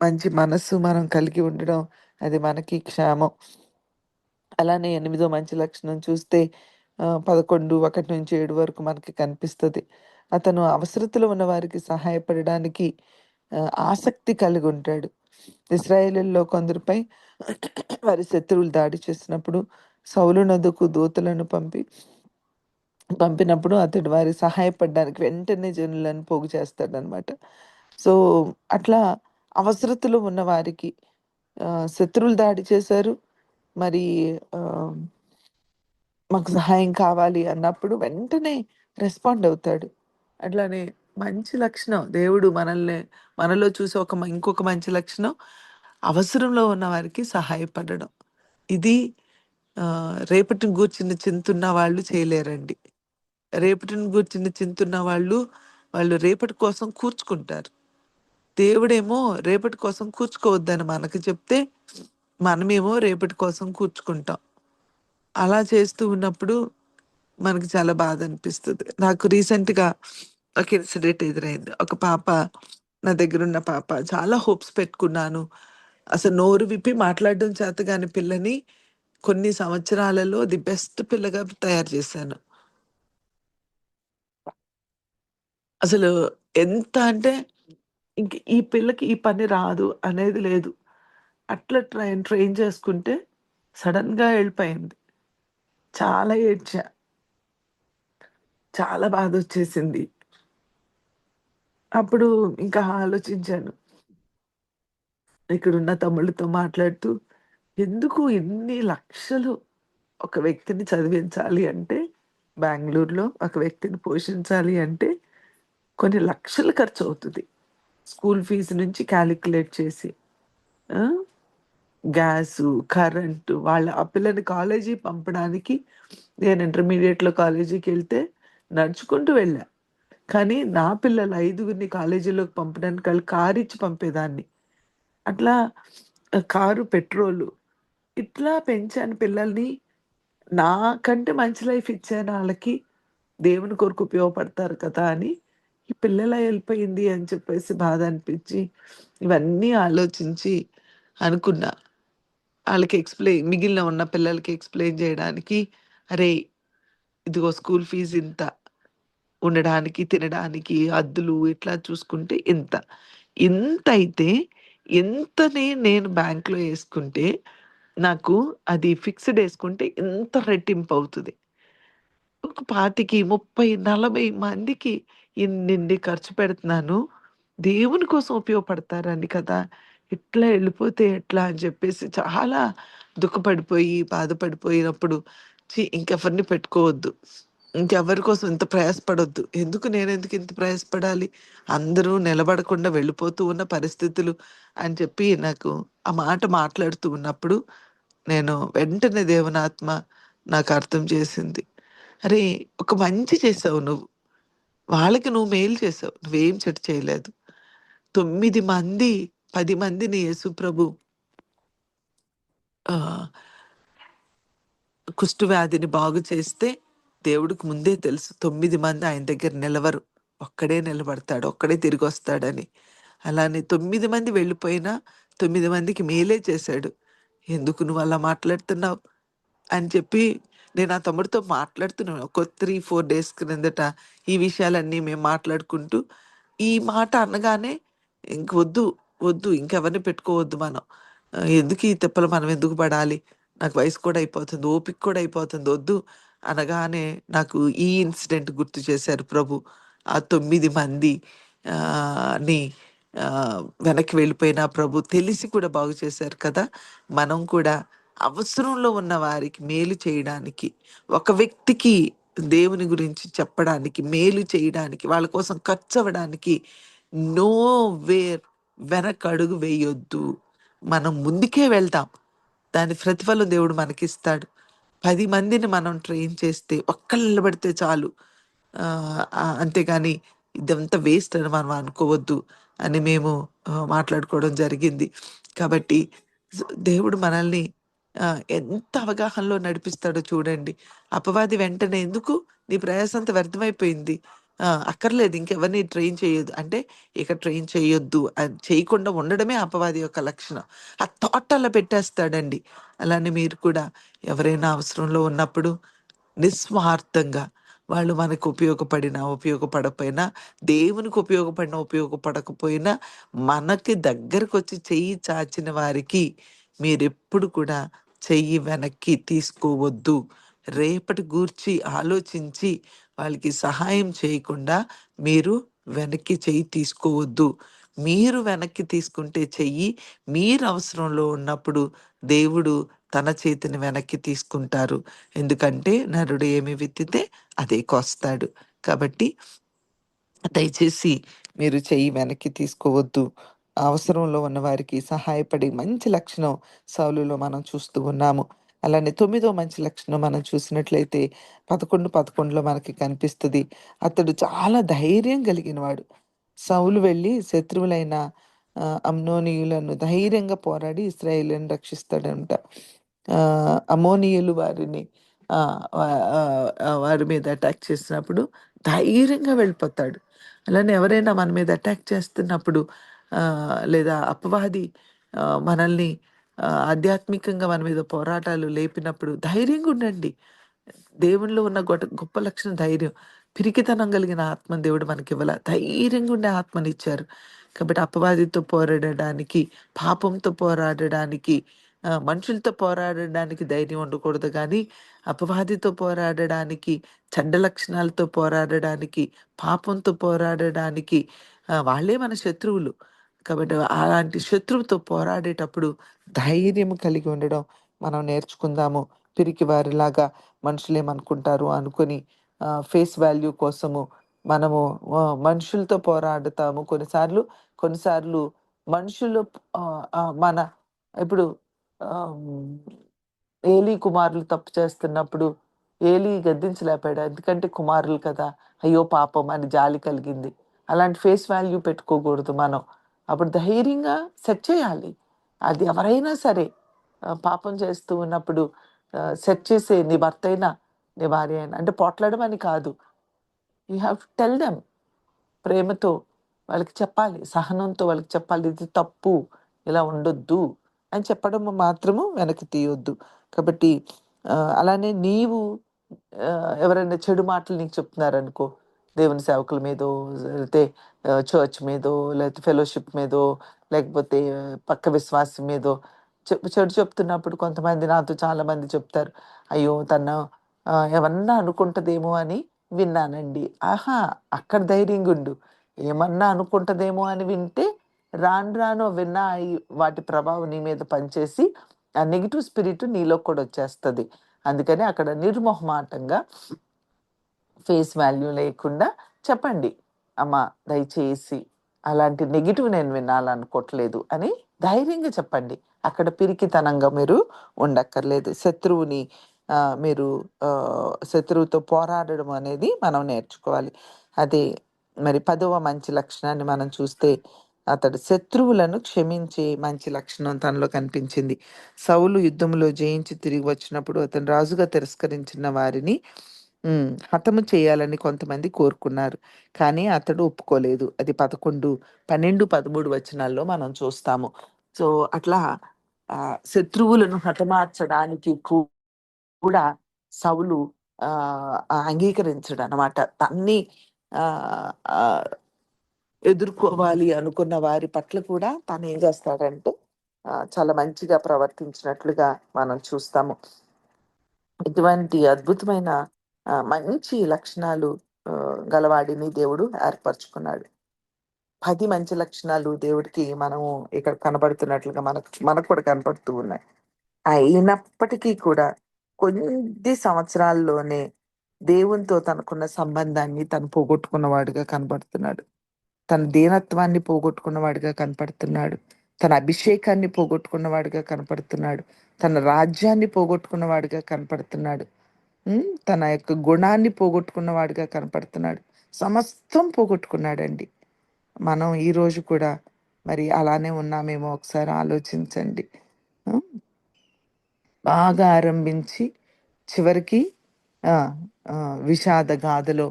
మంచి మనస్సు మనం కలిగి ఉండడం అది మనకి క్షేమం. అలానే ఎనిమిదో మంచి లక్షణం చూస్తే 11, 1-7 వరకు మనకి కనిపిస్తది. అతను అవసరతలో ఉన్న వారికి సహాయపడడానికి ఆసక్తి కలిగుంటాడు. ఇశ్రాయేలీయుల్లో కొందరిపై వారి శత్రువులు దాడి చేసినప్పుడు సౌలునొద్దకు దూతలను పంపినప్పుడు అతడు వారికి సహాయపడడానికి వెంటనే జనులను పోగు చేస్తాడనమాట. సో, అట్లా అవసరతలో ఉన్న వారికి శత్రువులు దాడి చేశారు. మరి ఆహ్, మాకు సహాయం కావాలి అన్నప్పుడు వెంటనే రెస్పాండ్ అవుతాడు. అట్లానే మంచి లక్షణం దేవుడు మనలో చూసే ఇంకొక మంచి లక్షణం అవసరంలో ఉన్న వారికి సహాయపడడం. ఇది రేపటిని గూర్చిన చింతున్న వాళ్ళు చేయలేరండి. రేపటిని గూర్చిన చింతున్న వాళ్ళు రేపటి కోసం కూర్చుకుంటారు. దేవుడేమో రేపటి కోసం కూర్చుకోవద్దని మనకు చెప్తే, మనమేమో రేపటి కోసం కూర్చుకుంటాం. అలా చేస్తూ ఉన్నప్పుడు మనకి చాలా బాధనిపిస్తది. నాకు రీసెంట్‌గా ఒక ఇన్సిడెంట్ ఎదురైంది. ఒక పాప నా దగ్గరున్న పాప చాలా హోప్స్ పెట్టుకున్నాను. అసలు నోరు విప్పి మాట్లాడడం చేతగాని పిల్లని కొన్ని సంవత్సరాలలో ది బెస్ట్ పిల్లగా తయారు చేశాను. అసలు ఎంత అంటే ఇంక ఈ పిల్లకి ఈ పని రాదు అనేది లేదు. అట్లా ట్రైన్ ట్రైన్ చేసుకుంటే సడెన్‌గా ఎళ్ళిపోయింది. చాలా ఏడ్చా. చాలా బాధొచ్చేసింది. అప్పుడు ఇంకా ఆలోచించాను. ఇక్కడున్న తమ్ముళ్ళతో మాట్లాడుతూ, ఎందుకు ఇన్ని లక్షలు ఒక వ్యక్తిని చదివించాలి అంటే, బెంగుళూరులో ఒక వ్యక్తిని పోషించాలి అంటే, కొన్ని లక్షలు ఖర్చవుతది. స్కూల్ ఫీజు నుంచి కాలిక్యులేట్ చేసి. ఆ! గ్యాసు, కరెంటు ఆ పిల్లని కాలేజీ పంపడానికి నేను ఇంటర్మీడియేట్‌లో కాలేజీకెళ్తే నడుచుకుంటూ వెళ్ళా. కానీ నా పిల్లలు ఐదుగురిని కాలేజీలోకి పంపడానికి ఆళ్ళు కారిచ్చి పంపేదాన్ని. అట్లా కారు, పెట్రోలు ఇట్లా పెంచాను పిల్లల్ని. నాకంటే మంచి లైఫ్ ఇచ్చాను ఆళ్ళకి. దేవుని కొరకు ఉపయోగపడతారు కదా! అని ఈ పిల్లెలా ఎళ్ళిపోయింది అని చెప్పేసి బాధ అనిపించి, ఇవన్నీ ఆలోచించి అనుకున్నా. ఆళ్ళకి మిగిలిన ఉన్న పిల్లలకి ఎక్స్‌ప్లెయిన్ జేయడానికి, "అరేయ్! ఇదిగో స్కూల్ ఫీజ్ ఇంత. ఉండడానికి, తినడానికి, అద్దులు ఇట్లా చూసుకుంటే ఇంత. ఇంతైతే ఇంతని నేను బ్యాంక్‌లో యేసుకుంటే, నాకు అది ఫిక్స్‌డ్ యేసుకుంటే ఇంత రెట్టింపవుతది. ఒక 25, 30, 40 మందికి ఇన్నిన్ని ఖర్చు పెడుతున్నాను. దేవుని కోసం ఉపయోగపడతారని కదా! ఇట్లా ఎళ్ళిపోతే ఎట్లా అని చెప్పేసి చాలా దుఃఖపడిపోయి, బాధపడిపోయినప్పుడు ఇంకెవరిని పెట్టుకోవద్దు. ఇంకెవరి కోసం ఇంత ప్రయాసపడొద్దు. నేనెందుకు ఇంత ప్రయాసపడాలి? అందరూ నిలబడకుండా వెళ్ళిపోతూ ఉన్న పరిస్థితులు అని చెప్పి నాకు ఆ మాట మాట్లాడుతూ ఉన్నప్పుడు నేను వెంటనే దేవునాత్మ నాకు అర్థం చేసింది. అరే! ఒక మంచి చేశావు నువ్వు. వాళ్ళకి నువ్వు మేలు చేశావు. నువ్వేం చెడు చేయలేదు. 9 మంది, 10 మందిని యేసుప్రభు ఆహ్, కుష్ఠవ్యాధిని బాగు చేస్తే దేవుడికి ముందే తెలుసు 9 మంది ఆయన దగ్గర నిలవరు. ఒక్కడే నిలబడతాడు. ఒక్కడే తిరిగొస్తాడని. అలానే 9 మంది వెళ్ళిపోయినా 9 మందికి మేలే చేశాడు. ఎందుకు నువ్వలా మాట్లాడుతున్నావు? అని చెప్పి నేను ఆ తమ్ముడితో మాట్లాడుతున్నాను. ఒక 3, 4 డేస్ క్రిందట ఈ విషయాలన్నీ మేము మాట్లాడుకుంటూ, ఈ మాట అనగానే ఇంక వద్దు, వద్దు ఇంకెవరిని పెట్టుకోవద్దు మనం. ఎందుకు ఈ తిప్పలు మనం ఎందుకు పడాలి? నాకు వయసు కూడా అయిపోతుంది. ఓపిక కూడా అయిపోతుంది. వద్దు అనగానే నాకు ఈ ఇన్సిడెంట్ గుర్తు చేశారు ప్రభు. ఆ 9 మంది ని వెనక్కి వెళ్ళిపోయిన ప్రభు తెలిసి కూడా బాగు చేశారు కదా! మనం కూడా అవసరంలో ఉన్న వారికి మేలు చేయడానికి, ఒక వ్యక్తికి దేవుని గురించి చెప్పడానికి, మేలు చేయడానికి, వాళ్ళ కోసం ఖర్చవ్వడానికి నోవేర్ వెనకడుగు వేయొద్దు. మనం ముందుకే వెళ్దాం. దాని ప్రతిఫలం దేవుడు మనకిస్తాడు. 10 మందిని మనం ట్రైన్ చేస్తే ఒక్కళ్ళు నిలబడితే చాలు. అంతేగాని ఇదంతా వేస్ట్ అని మనం అనుకోవద్దు అని మేము మాట్లాడుకోవడం జరిగింది. కాబట్టి దేవుడు మనల్ని ఎంత అవగాహనలో నడిపిస్తాడో చూడండి. అపవాది వెంటనే ఎందుకు నీ ప్రయాసంతా వ్యర్థమైపోయింది. అక్కర్లేదు ఇంకెవరిని ట్రైన్ చేయొద్దు. అంటే ఇక ట్రైన్ చేయొద్దు చేయకుండా ఉండడమే అపవాది యొక్క లక్షణం. ఆ థాట్ అలా పెట్టేస్తాడండి. అలానే మీరు కూడా ఎవరైనా అవసరంలో ఉన్నప్పుడు నిస్వార్థంగా వాళ్ళు మనకు ఉపయోగపడినా, ఉపయోగపడకపోయినా, దేవునికి ఉపయోగపడినా, ఉపయోగపడకపోయినా, మనకి దగ్గరకొచ్చి చెయ్యి చాచిన వారికి మీరెప్పుడు కూడా చెయ్యి వెనక్కి తీసుకోవద్దు. రేపటి గూర్చి ఆలోచించి వాళ్ళకి సహాయం చేయకుండా మీరు వెనక్కి చెయ్యి తీసుకోవద్దు. మీరు వెనక్కి తీసుకుంటే చెయ్యి, మీరు అవసరంలో ఉన్నప్పుడు దేవుడు తన చేతిని వెనక్కి తీసుకుంటారు. ఎందుకంటే నరుడు ఏమి విత్తితే అదే కోస్తాడు. కాబట్టి దయచేసి మీరు చెయ్యి వెనక్కి తీసుకోవద్దు. అవసరంలో ఉన్న వారికి సహాయపడే మంచి లక్షణం సౌలులో మనం చూస్తూ ఉన్నాము. అలానే తొమ్మిదో మంచి లక్షణం మనం చూసినట్లయితే 11, 11లో మనకి కనిపిస్తది. అతడు చాలా ధైర్యం కలిగినవాడు. సౌలు వెళ్లి శత్రువులైన అమ్నోనీయులను ధైర్యంగా పోరాడి ఇశ్రాయేలుని రక్షిస్తాడంట. అమ్మోనీయులు వారిని వారి మీద అటాక్ చేసినప్పుడు ధైర్యంగా వెళ్ళిపోతాడు. అలానే ఎవరైనా మన మీద అటాక్ చేస్తున్నప్పుడు లేదా అపవాది మనల్ని ఆధ్యాత్మికంగా మన మీద పోరాటాలు లేపినప్పుడు ధైర్యంగా ఉండండి. దేవునిలో ఉన్న గొప్ప లక్షణం ధైర్యం. పిరికితనం కలిగిన ఆత్మను దేవుడు మనకివ్వల. ధైర్యంగా ఉండే ఆత్మనిచ్చారు. కాబట్టి అపవాదితో పోరాడడానికి, పాపంతో పోరాడడానికి, మనుషులతో పోరాడడానికి ధైర్యం ఉండకూడదు గానీ, అపవాదితో పోరాడడానికి, చెడ్డ లక్షణాలతో పోరాడడానికి, పాపంతో పోరాడడానికి వాళ్ళే మన శత్రువులు. కాబట్టి అలాంటి శత్రువుతో పోరాడేటప్పుడు ధైర్యం కలిగి ఉండడం మనం నేర్చుకుందాము. పిరికివారిలాగా మనుషులేమనుకుంటారు అనుకుని ఫేస్ వాల్యూ కోసము మనము మనుషులతో పోరాడుతాము. కొన్నిసార్లు మనుషులు మన ఇప్పుడు ఆహ్, ఏలీ కుమారులు తప్పు చేస్తున్నప్పుడు ఏలీ గద్దించలేకపోయాడు. ఎందుకంటే కుమారులు కదా! అయ్యో పాపం అని జాలి కలిగింది. అలాంటి ఫేస్ వాల్యూ పెట్టుకోకూడదు మనం. అప్పుడు ధైర్యంగా సెట్ చేయాలి. అది ఎవరైనా సరే పాపం చేస్తూ ఉన్నప్పుడు సెట్ చేసే నీ భర్తయినా, నీ భార్య అయినా అంటే పోట్లాడమని కాదు. You have to tell them. ప్రేమతో వాళ్ళకి చెప్పాలి. సహనంతో వాళ్ళకి చెప్పాలి. ఇది తప్పు. ఇలా ఉండొద్దు అని చెప్పడం మాత్రము వెనక్కి తీయొద్దు. కాబట్టి అలానే నీవు ఎవరైనా చెడు మాటలు నీకు చెప్తున్నారనుకో, దేవుని సేవకుల మీదో, లేతే చర్చ్ మీదో, లేతే ఫెలోషిప్ మీదో, లేకపోతే పక్క విశ్వాసం మీదో చెడు చెప్తున్నప్పుడు కొంతమంది నాతో చాలామంది చెప్తారు. అయ్యో! తను ఏమన్నా అనుకుంటదేమో అని విన్నానండి. ఆహా! అక్కడ ధైర్యంగుండు. ఏమన్నా అనుకుంటదేమో అని వింటే రాను రాను విన్న వాటి ప్రభావం నీ మీద పనిచేసి ఆ నెగెటివ్ స్పిరిట్ నీలోకి కూడా వచ్చేస్తది. అందుకని అక్కడ నిర్మొహమాటంగా ఫేస్ వాల్యూ లేకుండా చెప్పండి. అమ్మ దయచేసి అలాంటి నెగెటివ్ నేను వినాలనుకోవట్లేదు అని ధైర్యంగా చెప్పండి. అక్కడ పిరికితనంగా మీరు ఉండక్కర్లేదు. మీరు శత్రువుతో పోరాడడం అనేది మనం నేర్చుకోవాలి. అదే మరి 10వ మంచి లక్షణాన్ని మనం చూస్తే అతడు శత్రువులను క్షమించే మంచి లక్షణం తనలో కనిపించింది. సౌలు యుద్ధంలో జయించి తిరిగి వచ్చినప్పుడు అతను రాజుగా తిరస్కరించిన వారిని హతము చేయాలని కొంతమంది కోరుకున్నారు. కానీ అతడు ఒప్పుకోలేదు. అది 11, 12, 13 వచనాల్లో మనం చూస్తాము. సో, అట్లా శత్రువులను హతమార్చడానికి కూడా సౌలు అంగీకరించడనమాట. తన్ని ఆహ్, ఆహ్, ఎదుర్కోవాలి అనుకున్న వారి పట్ల కూడా తనేం చేస్తాడంటే చాలా మంచిగా ప్రవర్తించినట్లుగా మనం చూస్తాము. ఇటువంటి అద్భుతమైన మంచి లక్షణాలు గలవాడిని దేవుడు ఏర్పరచుకున్నాడు. 10 మంచి లక్షణాలు దేవుడికి మనము ఇక్కడ కనబడుతున్నట్లుగా మనకు కూడా కనపడుతూ ఉన్నాయి. అయినప్పటికీ కూడా కొద్ది సంవత్సరాల్లోనే దేవునితో తనకున్న సంబంధాన్ని తను పోగొట్టుకున్నవాడుగా కనబడుతున్నాడు. తన దీనత్వాన్ని పోగొట్టుకున్నవాడిగా కనపడుతున్నాడు. తన అభిషేకాన్ని పోగొట్టుకున్నవాడిగా కనపడుతున్నాడు. తన రాజ్యాన్ని పోగొట్టుకున్నవాడిగా కనపడుతున్నాడు. తన యొక్క గుణాన్ని పోగొట్టుకున్నవాడిగా కనపడుతున్నాడు. సమస్తం పోగొట్టుకున్నాడండి. మనం ఈరోజు కూడా మరి అలానే ఉన్నామేమో ఒకసారి ఆలోచించండి. హ్మ్. బాగా ఆరంభించి చివరికి ఆ! విషాద గాథలో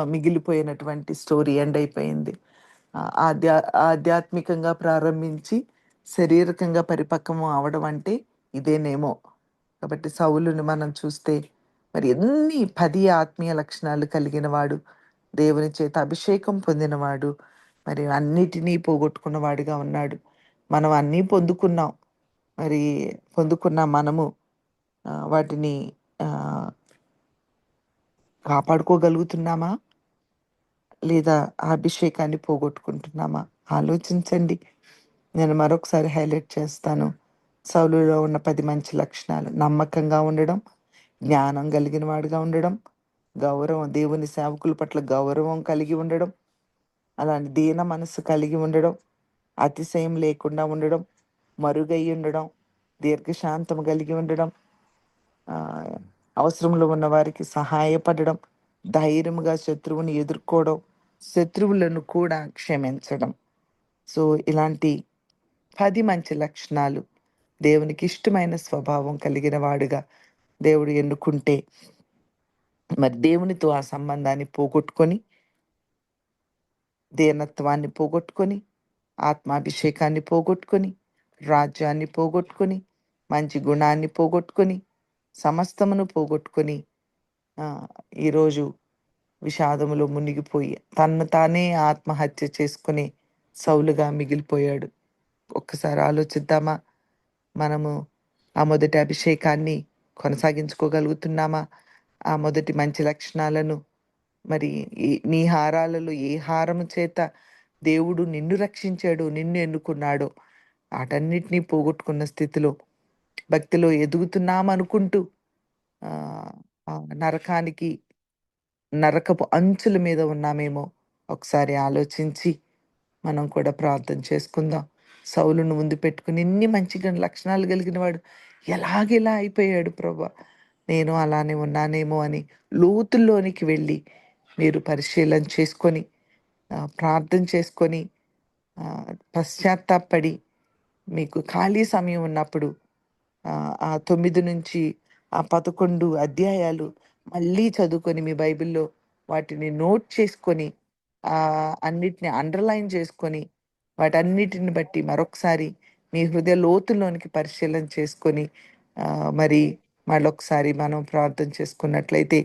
మిగిలిపోయినటువంటి స్టోరీ ఎండ్ అయిపోయింది. ఆధ్యాత్మికంగా ప్రారంభించి శారీరకంగా పరిపక్వం అవ్వడం అంటే ఇదేనేమో. కాబట్టి సౌలుని మనం చూస్తే మరి ఎన్ని 10 ఆత్మీయ లక్షణాలు కలిగిన వాడు, దేవుని చేత అభిషేకం పొందినవాడు, మరి అన్నిటినీ పోగొట్టుకున్న వాడిగా ఉన్నాడు. మనం అన్నీ పొందుకున్నాం. మరి పొందుకున్న మనము వాటిని ఆహ్, కాపాడుకోగలుగుతున్నామా? లేదా ఆ అభిషేకాన్ని పోగొట్టుకుంటున్నామా? ఆలోచించండి. నేను మరొకసారి హైలైట్ చేస్తాను. సౌలులో ఉన్న 10 మంచి లక్షణాలు. నమ్మకంగా ఉండడం, జ్ఞానం కలిగిన వాడిగా ఉండడం, దేవుని సేవకుల పట్ల గౌరవం కలిగి ఉండడం, అలాంటి దీన మనస్సు కలిగి ఉండడం, అతిశయం లేకుండా ఉండడం, మరుగై ఉండడం, దీర్ఘశాంతం కలిగి ఉండడం, ఆహ్, అవసరంలో ఉన్న వారికి సహాయపడడం, ధైర్యముగా శత్రువుని ఎదుర్కోవడం, శత్రువులను కూడా క్షమించడం. సో, ఇలాంటి 10 మంచి లక్షణాలు దేవునికి ఇష్టమైన స్వభావం కలిగిన వాడుగా దేవుడు ఎన్నుకుంటే, మరి దేవునితో ఆ సంబంధాన్ని పోగొట్టుకొని, దీనత్వాన్ని పోగొట్టుకొని, ఆత్మాభిషేకాన్ని పోగొట్టుకొని, రాజ్యాన్ని పోగొట్టుకొని, మంచి గుణాన్ని పోగొట్టుకొని, సమస్తమును పోగొట్టుకొని, ఈరోజు విషాదములో మునిగిపోయి తన్ను తానే ఆత్మహత్య చేసుకుని సౌలుగా మిగిలిపోయాడు. ఒక్కసారి ఆలోచిద్దామా? మనము ఆ మొదటి అభిషేకాన్ని కొనసాగించుకోగలుగుతున్నామా? ఆ మొదటి మంచి లక్షణాలను మరి నీ హారాలలో ఏ హారము చేత దేవుడు నిన్ను రక్షించాడు, నిన్ను ఎన్నుకున్నాడో వాటన్నిటినీ పోగొట్టుకున్న స్థితిలో భక్తిలో ఎదుగుతున్నామనుకుంటూ ఆ, ఆ నరకపు అంచుల మీద ఉన్నామేమో ఒకసారి ఆలోచించి మనం కూడా ప్రార్థన చేసుకుందాం. సౌలును ముందు పెట్టుకుని ఇన్ని మంచి లక్షణాలు కలిగిన వాడు ఎలాగెలా అయిపోయాడు ప్రభా, నేను అలానే ఉన్నానేమో అని లోతుల్లోనికి వెళ్ళి మీరు పరిశీలన చేసుకొని ప్రార్థన చేసుకొని పశ్చాత్తాపడి మీకు ఖాళీ సమయం ఉన్నప్పుడు ఆ 9 నుంచి ఆ 11 అధ్యాయాలు మళ్ళీ చదువుకొని మీ బైబిల్లో వాటిని నోట్ చేసుకొని అన్నిటిని అండర్లైన్ చేసుకొని వాటన్నిటిని బట్టి మరొకసారి మీ హృదయ లోతుల్లోనికి పరిశీలన చేసుకొని మరి మళ్ళొకసారి మనం ప్రార్థన చేసుకున్నట్లయితే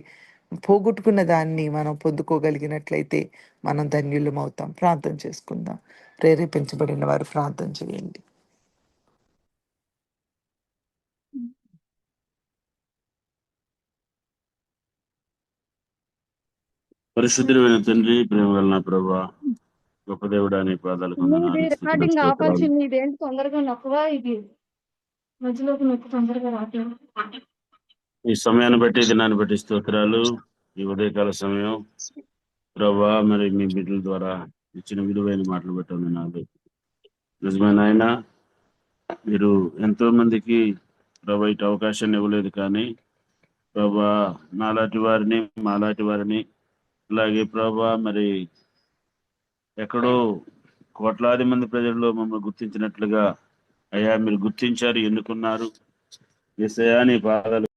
పోగొట్టుకున్న దాన్ని మనం పొందుకోగలిగినట్లయితే మనం ధన్యులం అవుతాం. ప్రార్థన చేసుకుందాం. ప్రేరేపించబడిన వారు ప్రార్థన చేయండి. పరిశుద్ధుడైన తండ్రి, ప్రేమ వలన ప్రభా, గొప్ప దేవుడా, నీ పాదాలు రికార్డింగ్ ఆపాల్సింది. ఇదేంటి తొందరగా నొక్కవా? ఇది మధ్యలోకి నొక్కు తొందరగా రావట్లేదు. ఈ సమయాన్ని బట్టి, దినాన్ని బట్టి స్తోత్రాలు. ఈ ఉదయకాల సమయం ప్రభా, మరి మీ బిడ్డల ద్వారా ఇచ్చిన విలువైన మాటలు పెట్టండి. నాది నిజమైన ఆయన, మీరు ఎంతో మందికి ప్రభా ఇటు అవకాశాన్ని ఇవ్వలేదు, కానీ ప్రభా నాలాంటి వారిని, మాలాంటి వారిని, అలాగే ప్రభా మరి ఎక్కడో కోట్లాది మంది ప్రజల్లో మమ్మల్ని గుర్తించినట్లుగా అయ్యా మీరు గుర్తించారు, ఎన్నుకున్నారు. యేసయ్యా నీ పాదాలు